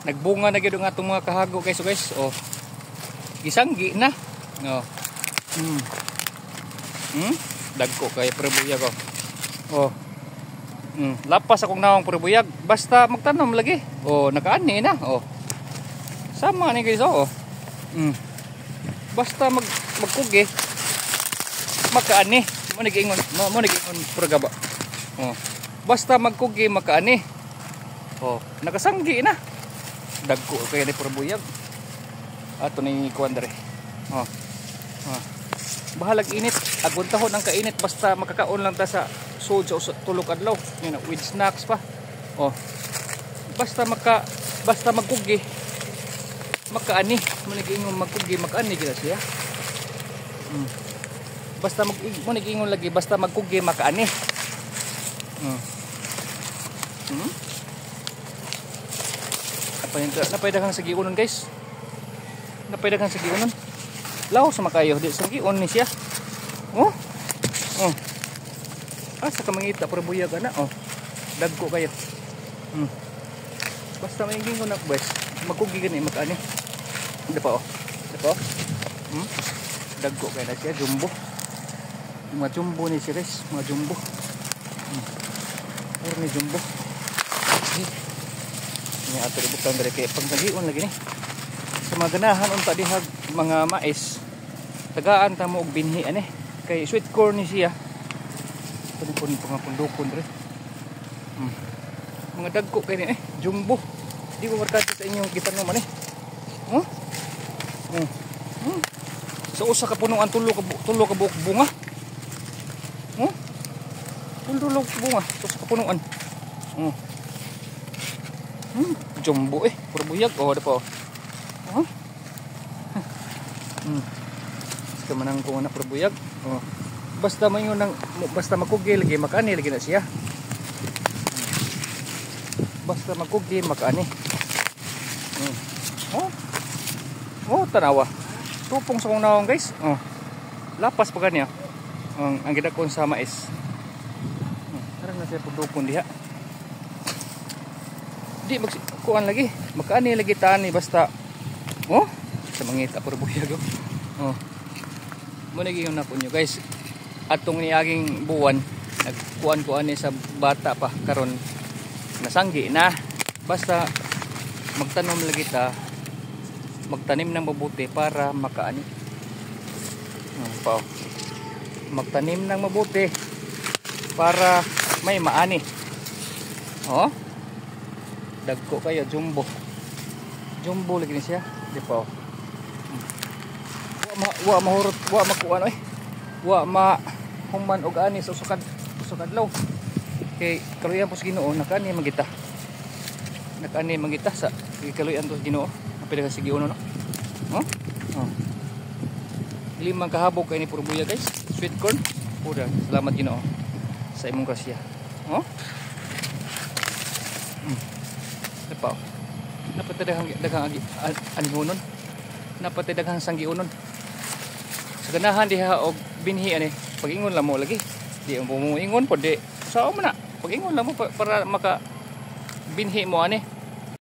nagbunga na gyud ang atong mga kahago guys. So guys, oh. Gisanggi na. Oh. Dagko kay prebuyag oh. Oh. Lapas akong nawang prebuyag basta magtanom lagi. Oh, nakaani na. Oh. Sama ni guys oh. Basta magkugi makaani. Mo nagingon pregaba. Oh. Basta magkugi makaani. Oh, nakasanggi na. Dagko kay ni prebuyag. Ato ni kuan dere. Oh. Oh. Bahalag init, aguntahon ang kainit basta makakaon lang ta sa sud sa tulog adlaw. Yun with snacks pa. Oh. Basta magkugi makaani, mo nagingon magkugi makaani gila siya. Basta mo nagingon lagi basta magkugi makaani. Napaydaghang sa giunon guys. Napaydaghang sa giunon. Law sa makayo di sa giun ni siya. Oh. Oh. Asa ka mangita prebuyag ana oh. Dagko kayo. Basta may gingon nak boys. Magkugi gani makaani. Diba oh. Diba? Dagko kay na siya jumbo. Mga jumbo ni siya guys, mga jumbo. Or ni jumbo. Ni ato butang dere kay pagsagion lagi ni. Sa mga ganahan unta dihag mga mais. Tagaan ta mo og binhi ani kay sweet corn ni siya. Kuno pundukon dere. Mga dagko kay ni jumbo. Di ko markado sa inyong gitanom ani. Oh? Sa usa ka punuan tulo ka buok bunga. Oh? Tulo ka bunga sa usa ka punuan. Oh. Jumbo prebuyag oh dapo. Oh. Basta manang ko na prebuyag. Oh. Basta mayon nang basta magkugi lagi makaani lagi na siya. Basta magkugi makaani. Oh. Oh, tanawa. Tupong sa kong nawang guys. Oh. Lapas pa kanya. Ang gidakon sa mais. Tara na siya pudukon diha. Di magkuan lagi. Makaani lagi tani basta. Oh, sa mangita prebuyag oh. Mo nagingon na ko nyo guys. Atong niaging buwan nagkuan ni sa bata pa karon nasanggi na. Basta magtanom lagi ta. Magtanim ng mabuti para makaani. Magtanim ng mabuti para may maani. Oh. Dagko kayo jumbo. Jumbo lagi ni siya, di pa. Wa mahurot, wa makuan oy. Wa ma human og ani sa usukad law. Kay kaluyan po sa Ginoo nakani magita. Nakani magita sa kaluyan to sa Ginoo. Napila ka sige uno no. Oh? Oh. Limang kahabog kay ni purbuya guys. Sweet corn. Pura. Salamat Ginoo sa imong grasya. Oh? Napaw. Napatadaghang anihunon. Napatadaghang sanggiunon. Sa ganahan diha og binhi ani. Pag-ingon lang mo lagi. Di mo ingon pod di. Sao man na. Pag-ingon lang mo para maka binhi mo ani.